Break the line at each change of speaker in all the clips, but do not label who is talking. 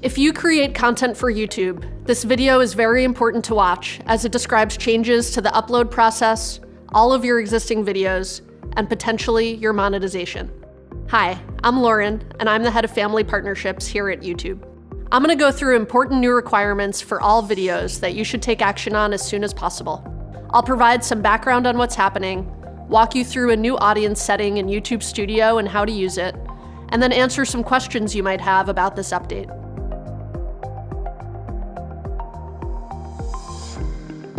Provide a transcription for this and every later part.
If you create content for YouTube, this video is very important to watch as it describes changes to the upload process, all of your existing videos, and potentially your monetization. Hi, I'm Lauren, and I'm the head of family partnerships here at YouTube. I'm gonna go through important new requirements for all videos that you should take action on as soon as possible. I'll provide some background on what's happening, walk you through a new audience setting in YouTube Studio and how to use it, and then answer some questions you might have about this update.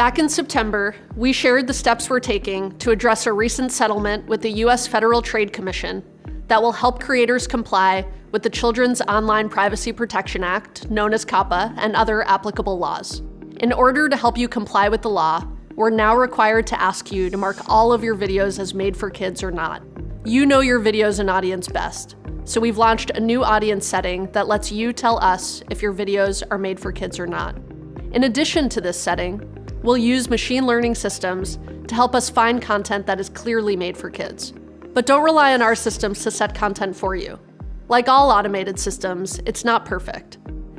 Back in September, we shared the steps we're taking to address a recent settlement with the U.S. Federal Trade Commission that will help creators comply with the Children's Online Privacy Protection Act, known as COPPA, and other applicable laws. In order to help you comply with the law, we're now required to ask you to mark all of your videos as made for kids or not. You know your videos and audience best, so we've launched a new audience setting that lets you tell us if your videos are made for kids or not. In addition to this setting, we'll use machine learning systems to help us find content that is clearly made for kids. But don't rely on our systems to set content for you. Like all automated systems, it's not perfect.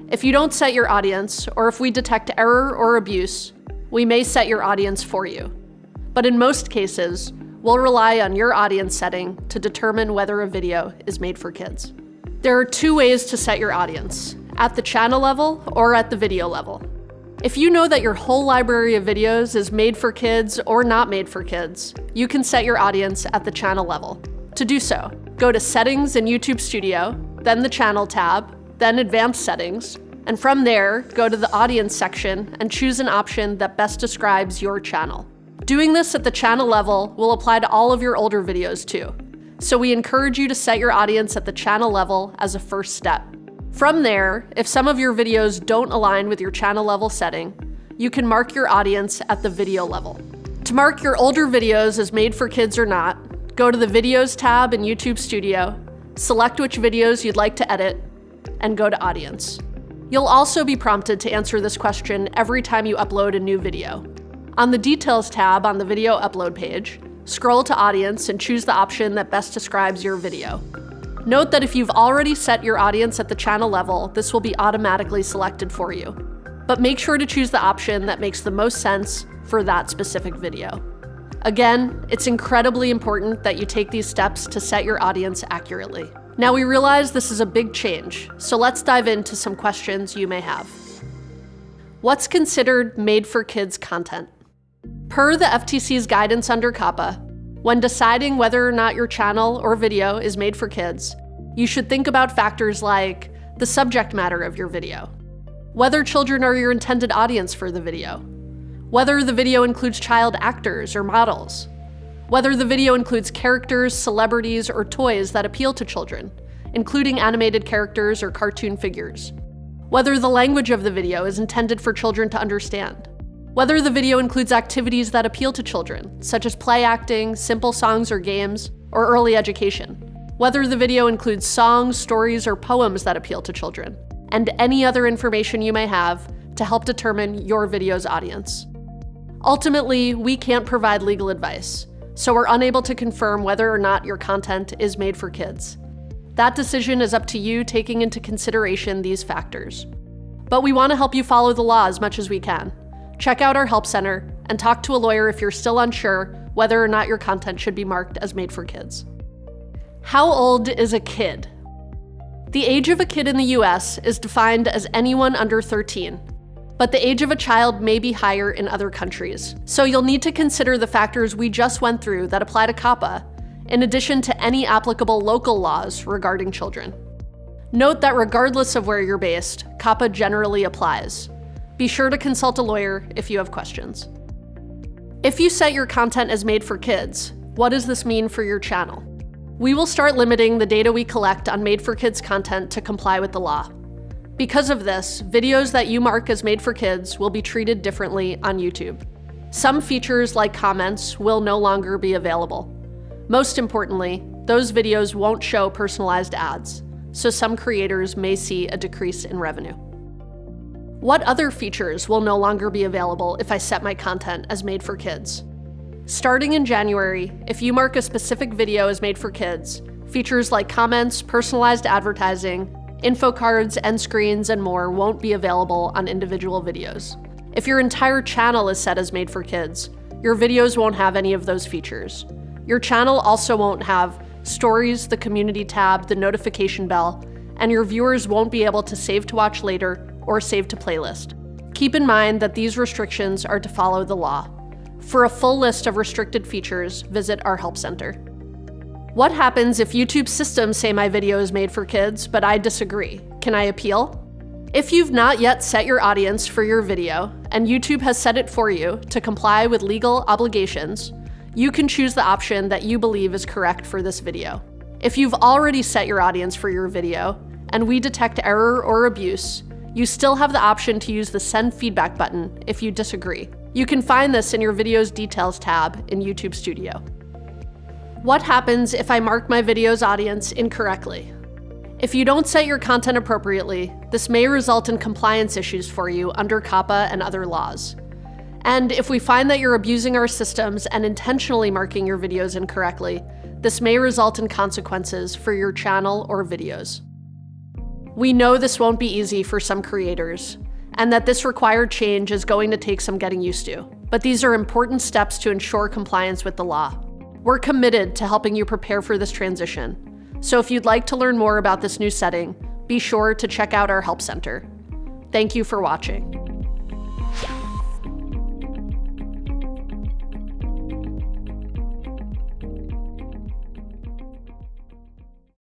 If you don't set your audience, or if we detect error or abuse, we may set your audience for you. But in most cases, we'll rely on your audience setting to determine whether a video is made for kids. There are two ways to set your audience, at the channel level or at the video level. If you know that your whole library of videos is made for kids or not made for kids, you can set your audience at the channel level. To do so, go to Settings in YouTube Studio, then the Channel tab, then Advanced Settings, and from there, go to the Audience section and choose an option that best describes your channel. Doing this at the channel level will apply to all of your older videos too, so we encourage you to set your audience at the channel level as a first step. From there, if some of your videos don't align with your channel level setting, you can mark your audience at the video level. To mark your older videos as made for kids or not, go to the Videos tab in YouTube Studio, select which videos you'd like to edit, and go to Audience. You'll also be prompted to answer this question every time you upload a new video. On the Details tab on the video upload page, scroll to Audience and choose the option that best describes your video. Note that if you've already set your audience at the channel level, this will be automatically selected for you. But make sure to choose the option that makes the most sense for that specific video. Again, it's incredibly important that you take these steps to set your audience accurately. Now we realize this is a big change, so let's dive into some questions you may have. What's considered made for kids content? Per the FTC's guidance under COPPA, when deciding whether or not your channel or video is made for kids, you should think about factors like the subject matter of your video, whether children are your intended audience for the video, whether the video includes child actors or models, whether the video includes characters, celebrities, or toys that appeal to children, including animated characters or cartoon figures, whether the language of the video is intended for children to understand, whether the video includes activities that appeal to children, such as play acting, simple songs or games, or early education, whether the video includes songs, stories, or poems that appeal to children, and any other information you may have to help determine your video's audience. Ultimately, we can't provide legal advice, so we're unable to confirm whether or not your content is made for kids. That decision is up to you, taking into consideration these factors. But we want to help you follow the law as much as we can. Check out our help center and talk to a lawyer if you're still unsure whether or not your content should be marked as made for kids. How old is a kid? The age of a kid in the US is defined as anyone under 13, but the age of a child may be higher in other countries. So you'll need to consider the factors we just went through that apply to COPPA, in addition to any applicable local laws regarding children. Note that regardless of where you're based, COPPA generally applies. Be sure to consult a lawyer if you have questions. If you set your content as made for kids, what does this mean for your channel? We will start limiting the data we collect on made for kids content to comply with the law. Because of this, videos that you mark as made for kids will be treated differently on YouTube. Some features like comments will no longer be available. Most importantly, those videos won't show personalized ads, so some creators may see a decrease in revenue. What other features will no longer be available if I set my content as made for kids? Starting in January, if you mark a specific video as made for kids, features like comments, personalized advertising, Info cards, end screens, and more won't be available on individual videos. If your entire channel is set as made for kids, your videos won't have any of those features. Your channel also won't have stories, the community tab, the notification bell, and your viewers won't be able to save to watch later or save to playlist. Keep in mind that these restrictions are to follow the law. For a full list of restricted features, visit our Help Center. What happens if YouTube's systems say my video is made for kids, but I disagree? Can I appeal? If you've not yet set your audience for your video, and YouTube has set it for you to comply with legal obligations, you can choose the option that you believe is correct for this video. If you've already set your audience for your video, and we detect error or abuse, you still have the option to use the Send Feedback button if you disagree. You can find this in your Video's Details tab in YouTube Studio. What happens if I mark my video's audience incorrectly? If you don't set your content appropriately, this may result in compliance issues for you under COPPA and other laws. And if we find that you're abusing our systems and intentionally marking your videos incorrectly, this may result in consequences for your channel or videos. We know this won't be easy for some creators, and that this required change is going to take some getting used to. But these are important steps to ensure compliance with the law. We're committed to helping you prepare for this transition. So if you'd like to learn more about this new setting, be sure to check out our Help Center. Thank you for watching.